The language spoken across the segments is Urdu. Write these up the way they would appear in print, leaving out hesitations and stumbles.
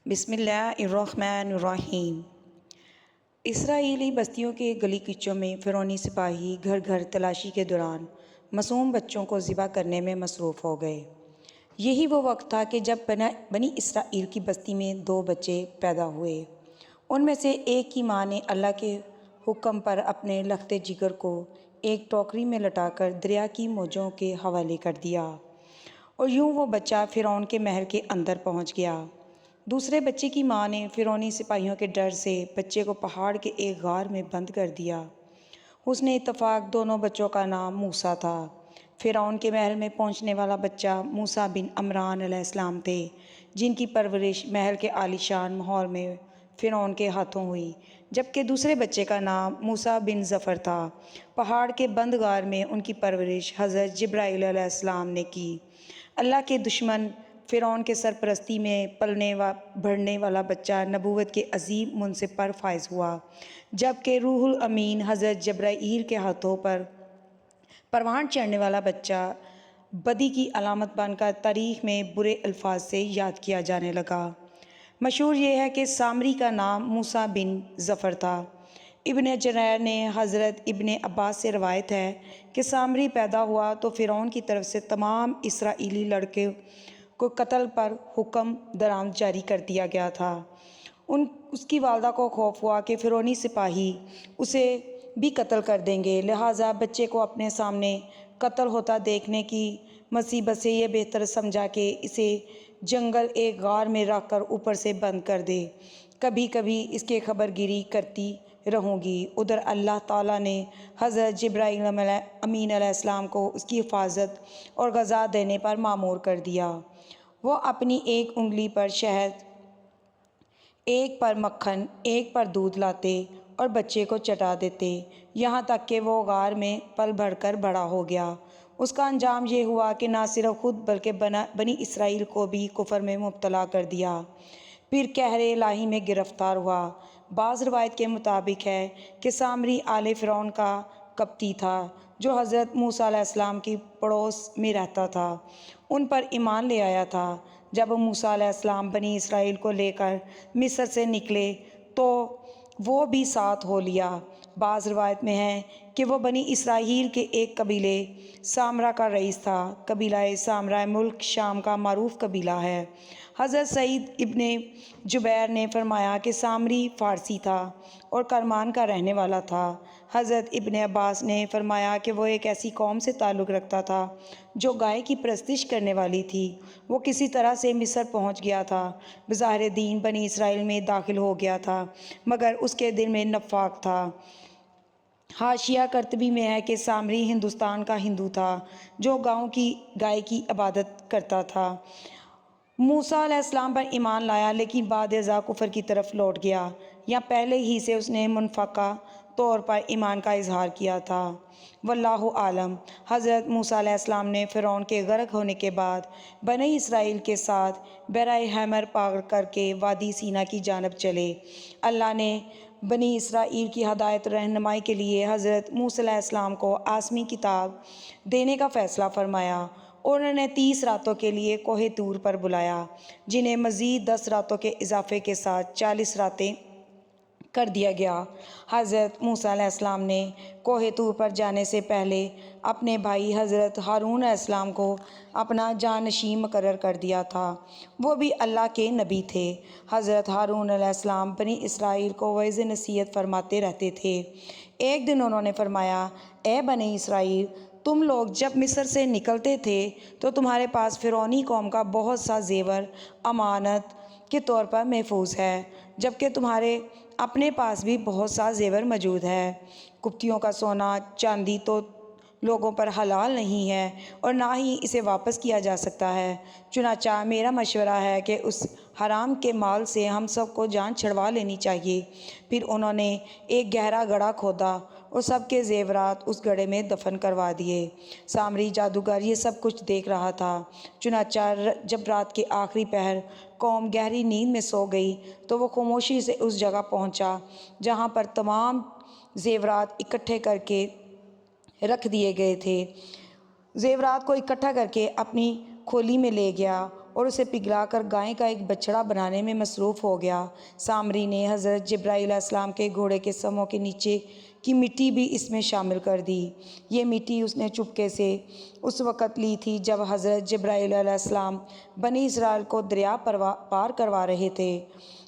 بسم اللہ الرحمن الرحیم۔ اسرائیلی بستیوں کے گلی کچوں میں فرعونی سپاہی گھر گھر تلاشی کے دوران معصوم بچوں کو ذبح کرنے میں مصروف ہو گئے۔ یہی وہ وقت تھا کہ جب بنی اسرائیل کی بستی میں 2 بچے پیدا ہوئے۔ ان میں سے ایک کی ماں نے اللہ کے حکم پر اپنے لخت جگر کو ایک ٹوکری میں لٹا کر دریا کی موجوں کے حوالے کر دیا، اور یوں وہ بچہ فرعون کے محل کے اندر پہنچ گیا۔ دوسرے بچے کی ماں نے فرعونی سپاہیوں کے ڈر سے بچے کو پہاڑ کے ایک غار میں بند کر دیا۔ حسن اتفاق دونوں بچوں کا نام موسیٰ تھا۔ فرعون کے محل میں پہنچنے والا بچہ موسیٰ بن عمران علیہ السلام تھے، جن کی پرورش محل کے عالی شان ماحول میں فرعون کے ہاتھوں ہوئی، جبکہ دوسرے بچے کا نام موسیٰ بن ظفر تھا۔ پہاڑ کے بند غار میں ان کی پرورش حضرت جبرائیل علیہ السلام نے کی۔ اللہ کے دشمن فرعون کے سرپرستی میں پلنے بڑھنے والا بچہ نبوت کے عظیم منصب پر فائز ہوا، جبکہ روح الامین حضرت جبرائیل کے ہاتھوں پر پروان چڑھنے والا بچہ بدی کی علامت بن کر تاریخ میں برے الفاظ سے یاد کیا جانے لگا۔ مشہور یہ ہے کہ سامری کا نام موسیٰ بن ظفر تھا۔ ابن جریر نے حضرت ابن عباس سے روایت ہے کہ سامری پیدا ہوا تو فرعون کی طرف سے تمام اسرائیلی لڑکے کو قتل پر حکم درآمد جاری کر دیا گیا تھا۔ اس کی والدہ کو خوف ہوا کہ فرعونی سپاہی اسے بھی قتل کر دیں گے، لہٰذا بچے کو اپنے سامنے قتل ہوتا دیکھنے کی مصیبت سے یہ بہتر سمجھا کہ اسے جنگل ایک غار میں رکھ کر اوپر سے بند کر دے، کبھی کبھی اس کے خبر گیری کرتی رہوں گی۔ ادھر اللہ تعالیٰ نے حضرت جبرائیل امین علیہ السلام کو اس کی حفاظت اور غذا دینے پر مامور کر دیا۔ وہ اپنی ایک انگلی پر شہد، ایک پر مکھن، ایک پر دودھ لاتے اور بچے کو چٹا دیتے، یہاں تک کہ وہ غار میں پل بڑھ کر بڑا ہو گیا۔ اس کا انجام یہ ہوا کہ نہ صرف خود بلکہ بنی اسرائیل کو بھی کفر میں مبتلا کر دیا، پھر قہر الہی میں گرفتار ہوا۔ بعض روایت کے مطابق ہے کہ سامری آل فرعون کا قبطی تھا، جو حضرت موسیٰ علیہ السلام کی پڑوس میں رہتا تھا، ان پر ایمان لے آیا تھا۔ جب موسیٰ علیہ السلام بنی اسرائیل کو لے کر مصر سے نکلے تو وہ بھی ساتھ ہو لیا۔ بعض روایت میں ہے کہ وہ بنی اسرائیل کے ایک قبیلے سامرا کا رئیس تھا۔ قبیلہ سامرا ملک شام کا معروف قبیلہ ہے۔ حضرت سعید ابن جبیر نے فرمایا کہ سامری فارسی تھا اور کرمان کا رہنے والا تھا۔ حضرت ابن عباس نے فرمایا کہ وہ ایک ایسی قوم سے تعلق رکھتا تھا جو گائے کی پرستش کرنے والی تھی۔ وہ کسی طرح سے مصر پہنچ گیا تھا، بظاہر دین بنی اسرائیل میں داخل ہو گیا تھا، مگر اس کے دل میں نفاق تھا۔ حاشیہ کرتبی میں ہے کہ سامری ہندوستان کا ہندو تھا جو گاؤں کی گائے کی عبادت کرتا تھا۔ موسیٰ علیہ السلام پر ایمان لایا، لیکن بعد ازاں کفر کی طرف لوٹ گیا، یا پہلے ہی سے اس نے منفقہ طور پر ایمان کا اظہار کیا تھا۔ واللہ عالم۔ حضرت موسیٰ علیہ السلام نے فرعون کے غرق ہونے کے بعد بنی اسرائیل کے ساتھ بحر حمر پار کر کے وادی سینا کی جانب چلے۔ اللہ نے بنی اسرائیل کی ہدایت و رہنمائی کے لیے حضرت موسیٰ علیہ السلام کو آسمی کتاب دینے کا فیصلہ فرمایا، اور انہیں 30 راتوں کے لیے کوہ طور پر بلایا، جنہیں مزید 10 راتوں کے اضافے کے ساتھ 40 راتیں کر دیا گیا۔ حضرت موسیٰ علیہ السلام نے کوہ طور پر جانے سے پہلے اپنے بھائی حضرت ہارون علیہ السلام کو اپنا جانشین مقرر کر دیا تھا، وہ بھی اللہ کے نبی تھے۔ حضرت ہارون علیہ السلام بنی اسرائیل کو وعظ نصیحت فرماتے رہتے تھے۔ ایک دن انہوں نے فرمایا، اے بنی اسرائیل، تم لوگ جب مصر سے نکلتے تھے تو تمہارے پاس فرعونی قوم کا بہت سا زیور امانت کے طور پر محفوظ ہے، جبکہ تمہارے اپنے پاس بھی بہت سا زیور موجود ہے۔ قبطیوں کا سونا چاندی تو لوگوں پر حلال نہیں ہے اور نہ ہی اسے واپس کیا جا سکتا ہے، چنانچہ میرا مشورہ ہے کہ اس حرام کے مال سے ہم سب کو جان چھڑوا لینی چاہیے۔ پھر انہوں نے ایک گہرا گڑھا کھودا اور سب کے زیورات اس گڑھے میں دفن کروا دیے۔ سامری جادوگر یہ سب کچھ دیکھ رہا تھا۔ چنانچہ جب رات کے آخری پہر قوم گہری نیند میں سو گئی تو وہ خاموشی سے اس جگہ پہنچا جہاں پر تمام زیورات اکٹھے کر کے رکھ دیے گئے تھے۔ زیورات کو اکٹھا کر کے اپنی کھولی میں لے گیا اور اسے پگھلا کر گائے کا ایک بچڑا بنانے میں مصروف ہو گیا۔ سامری نے حضرت جبرائیل علیہ السلام کے گھوڑے کے سموں کے نیچے کی مٹی بھی اس میں شامل کر دی۔ یہ مٹی اس نے چپکے سے اس وقت لی تھی جب حضرت جبرائیل علیہ السلام بنی اسرائیل کو دریا پار کروا رہے تھے۔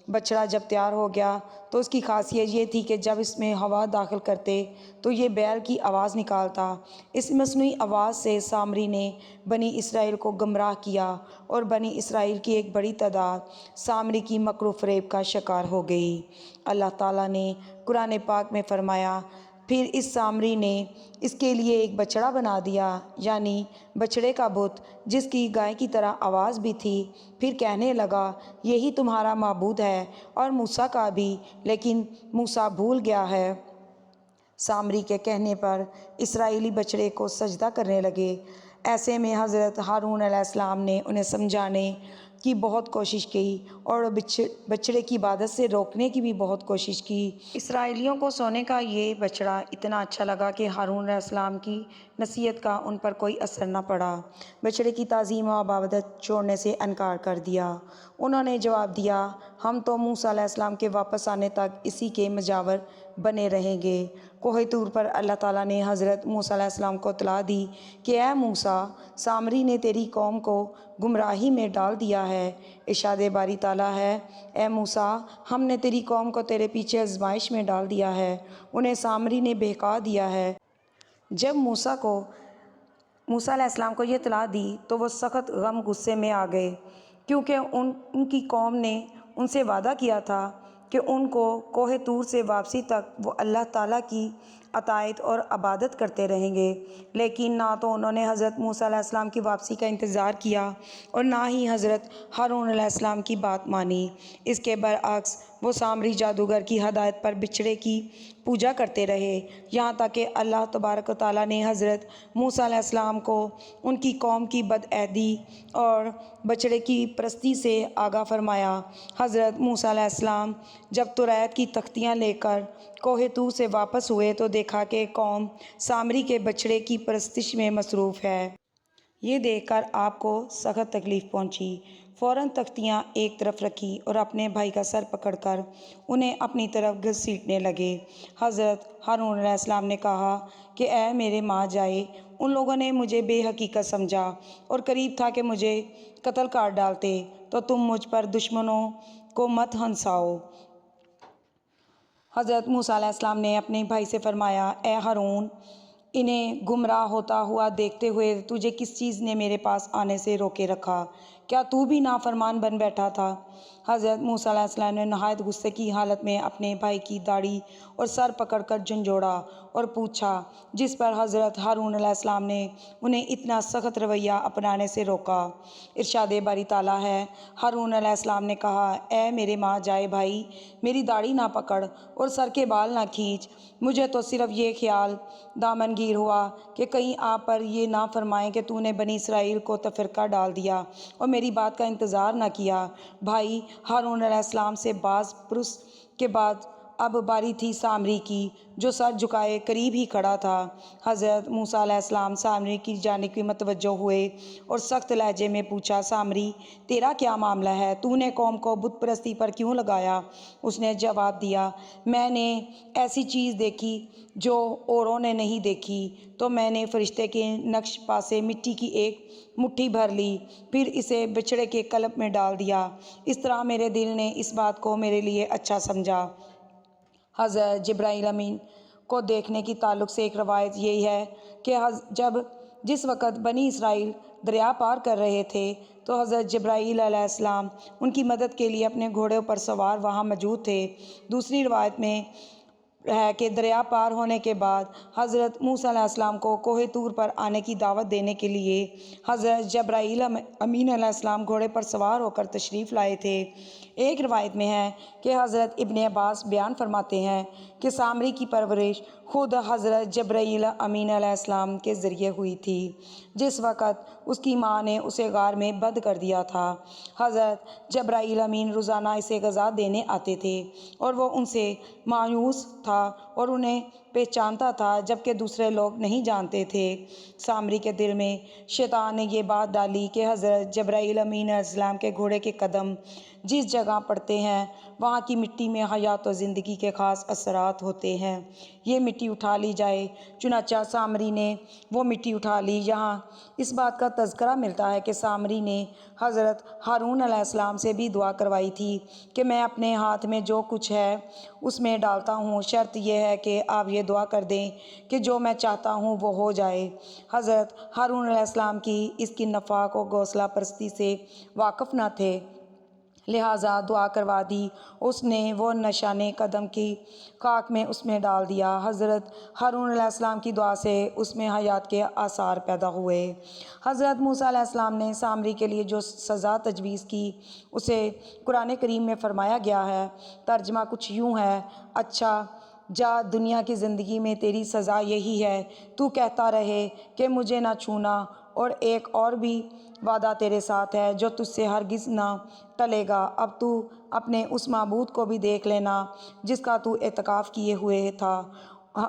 بچڑا جب تیار ہو گیا تو اس کی خاصیت یہ تھی کہ جب اس میں ہوا داخل کرتے تو یہ بیل کی آواز نکالتا۔ اس مصنوعی آواز سے سامری نے بنی اسرائیل کو گمراہ کیا اور بنی اسرائیل کی ایک بڑی تعداد سامری کی مکر و فریب کا شکار ہو گئی۔ اللہ تعالیٰ نے قرآن پاک میں فرمایا، پھر اس سامری نے اس کے لیے ایک بچڑا بنا دیا، یعنی بچڑے کا بت جس کی گائے کی طرح آواز بھی تھی۔ پھر کہنے لگا، یہی تمہارا معبود ہے اور موسیٰ کا بھی، لیکن موسیٰ بھول گیا ہے۔ سامری کے کہنے پر اسرائیلی بچڑے کو سجدہ کرنے لگے۔ ایسے میں حضرت ہارون علیہ السلام نے انہیں سمجھانے کی بہت کوشش کی اور بچڑے کی عبادت سے روکنے کی بھی بہت کوشش کی۔ اسرائیلیوں کو سونے کا یہ بچڑا اتنا اچھا لگا کہ ہارون علیہ السلام کی نصیحت کا ان پر کوئی اثر نہ پڑا۔ بچڑے کی تعظیم و عبادت چھوڑنے سے انکار کر دیا۔ انہوں نے جواب دیا، ہم تو موسیٰ علیہ السلام کے واپس آنے تک اسی کے مجاور بنے رہیں گے۔ کوہ طور پر اللہ تعالیٰ نے حضرت موسیٰ علیہ السلام کو اطلاع دی کہ اے موسیٰ، سامری نے تیری قوم کو گمراہی میں ڈال دیا ہے۔ ارشاد باری تعالیٰ ہے، اے موسیٰ، ہم نے تیری قوم کو تیرے پیچھے آزمائش میں ڈال دیا ہے، انہیں سامری نے بہکا دیا ہے۔ جب موسیٰ علیہ السلام کو یہ اطلاع دی تو وہ سخت غم غصے میں آ گئے، کیونکہ ان کی قوم نے ان سے وعدہ کیا تھا کہ ان کو کوہ طور سے واپسی تک وہ اللہ تعالیٰ کی اطاعت اور عبادت کرتے رہیں گے، لیکن نہ تو انہوں نے حضرت موسیٰ علیہ السلام کی واپسی کا انتظار کیا اور نہ ہی حضرت ہارون علیہ السلام کی بات مانی۔ اس کے برعکس وہ سامری جادوگر کی ہدایت پر بچڑے کی پوجا کرتے رہے، یہاں تک کہ اللہ تبارک و تعالیٰ نے حضرت موسیٰ علیہ السلام کو ان کی قوم کی بدعہدی اور بچڑے کی پرستی سے آگاہ فرمایا۔ حضرت موسیٰ علیہ السلام جب توریت کی تختیاں لے کر کوہ طور سے واپس ہوئے تو دیکھا کہ قوم سامری کے بچڑے کی پرستش میں مصروف ہے۔ یہ دیکھ کر آپ کو سخت تکلیف پہنچی۔ فوراً تختیاں ایک طرف رکھی اور اپنے بھائی کا سر پکڑ کر انہیں اپنی طرف گھسیٹنے لگے۔ حضرت ہارون علیہ السلام نے کہا کہ اے میرے ماں جائے، ان لوگوں نے مجھے بے حقیقت سمجھا اور قریب تھا کہ مجھے قتل کر ڈالتے، تو تم مجھ پر دشمنوں کو مت ہنساؤ۔ حضرت موسیٰ علیہ السلام نے اپنے بھائی سے فرمایا، اے ہارون، انہیں گمراہ ہوتا ہوا دیکھتے ہوئے تجھے کس چیز نے میرے پاس آنے سے روکے رکھا؟ کیا تو بھی نافرمان بن بیٹھا تھا؟ حضرت موسیٰ علیہ السلام نے نہایت غصے کی حالت میں اپنے بھائی کی داڑھی اور سر پکڑ کر جھنجھوڑا اور پوچھا، جس پر حضرت ہارون علیہ السلام نے انہیں اتنا سخت رویہ اپنانے سے روکا۔ ارشاد باری تعالیٰ ہے، ہارون علیہ السلام نے کہا، اے میرے ماں جائے بھائی، میری داڑھی نہ پکڑ اور سر کے بال نہ کھینچ، مجھے تو صرف یہ خیال دامن گیر ہوا کہ کہیں آپ پر یہ نہ فرمائیں کہ تو نے بنی اسرائیل کو تفرقہ ڈال دیا اور میری بات کا انتظار نہ کیا۔ بھائی ہارون علیہ السلام سے باز پرس کے بعد اب باری تھی سامری کی، جو سر جھکائے قریب ہی کھڑا تھا۔ حضرت موسیٰ علیہ السلام سامری کی جانب متوجہ ہوئے اور سخت لہجے میں پوچھا، سامری، تیرا کیا معاملہ ہے؟ تو نے قوم کو بت پرستی پر کیوں لگایا؟ اس نے جواب دیا، میں نے ایسی چیز دیکھی جو اوروں نے نہیں دیکھی، تو میں نے فرشتے کے نقش پا سے مٹی کی ایک مٹھی بھر لی، پھر اسے بچڑے کے قلب میں ڈال دیا۔ اس طرح میرے دل نے اس بات کو میرے لیے اچھا سمجھا۔ حضرت جبرائیل امین کو دیکھنے کی تعلق سے ایک روایت یہی ہے کہ جس وقت بنی اسرائیل دریا پار کر رہے تھے تو حضرت جبرائیل علیہ السلام ان کی مدد کے لیے اپنے گھوڑوں پر سوار وہاں موجود تھے۔ دوسری روایت میں ہے کہ دریا پار ہونے کے بعد حضرت موسیٰ علیہ السلام کو کوہ طور پر آنے کی دعوت دینے کے لیے حضرت جبرائیل امین علیہ السلام گھوڑے پر سوار ہو کر تشریف لائے تھے۔ ایک روایت میں ہے کہ حضرت ابن عباس بیان فرماتے ہیں کہ سامری کی پرورش خود حضرت جبرائیل امین علیہ السلام کے ذریعے ہوئی تھی، جس وقت اس کی ماں نے اسے غار میں بند کر دیا تھا۔ حضرت جبرائیل امین روزانہ اسے غذا دینے آتے تھے اور وہ ان سے مایوس تھا تھا اور انہیں پہچانتا تھا جبکہ دوسرے لوگ نہیں جانتے تھے۔ سامری کے دل میں شیطان نے یہ بات ڈالی کہ حضرت جبرائیل امین علیہ السلام کے گھوڑے کے قدم جس جگہ پڑتے ہیں وہاں کی مٹی میں حیات و زندگی کے خاص اثرات ہوتے ہیں، یہ مٹی اٹھا لی جائے۔ چنانچہ سامری نے وہ مٹی اٹھا لی۔ یہاں اس بات کا تذکرہ ملتا ہے کہ سامری نے حضرت ہارون علیہ السلام سے بھی دعا کروائی تھی کہ میں اپنے ہاتھ میں جو کچھ ہے اس میں ڈالتا ہوں، شرط یہ ہے کہ آپ یہ دعا کر دیں کہ جو میں چاہتا ہوں وہ ہو جائے۔ حضرت ہارون علیہ السلام اس کی نفاق و گوسلہ پرستی سے واقف نہ تھے، لہٰذا دعا کروا دی۔ اس نے وہ نشان قدم کی خاک میں اس میں ڈال دیا۔ حضرت ہارون علیہ السلام کی دعا سے اس میں حیات کے آثار پیدا ہوئے۔ حضرت موسیٰ علیہ السلام نے سامری کے لیے جو سزا تجویز کی اسے قرآن کریم میں فرمایا گیا ہے۔ ترجمہ کچھ یوں ہے: اچھا جا، دنیا کی زندگی میں تیری سزا یہی ہے، تو کہتا رہے کہ مجھے نہ چھونا، اور ایک اور بھی وعدہ تیرے ساتھ ہے جو تجھ سے ہرگز نہ ٹلے گا۔ اب تو اپنے اس معبود کو بھی دیکھ لینا جس کا تو اعتکاف کیے ہوئے تھا،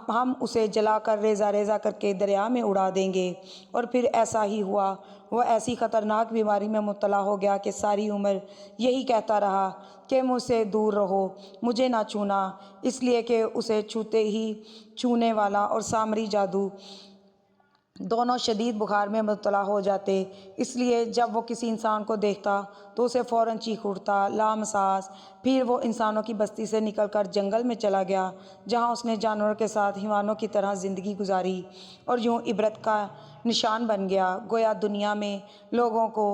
ہم اسے جلا کر ریزہ ریزہ کر کے دریا میں اڑا دیں گے۔ اور پھر ایسا ہی ہوا، وہ ایسی خطرناک بیماری میں مبتلا ہو گیا کہ ساری عمر یہی کہتا رہا کہ مجھ سے دور رہو، مجھے نہ چھونا، اس لیے کہ اسے چھوتے ہی چھونے والا اور سامری جادو دونوں شدید بخار میں مبتلا ہو جاتے۔ اس لیے جب وہ کسی انسان کو دیکھتا تو اسے فوراً چیخ اٹھتا، لامساس۔ پھر وہ انسانوں کی بستی سے نکل کر جنگل میں چلا گیا، جہاں اس نے جانوروں کے ساتھ حیوانوں کی طرح زندگی گزاری اور یوں عبرت کا نشان بن گیا۔ گویا دنیا میں لوگوں کو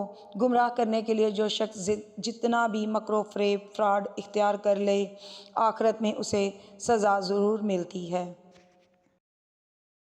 گمراہ کرنے کے لیے جو شخص جتنا بھی مکر و فریب، فراڈ اختیار کر لے، آخرت میں اسے سزا ضرور ملتی ہے۔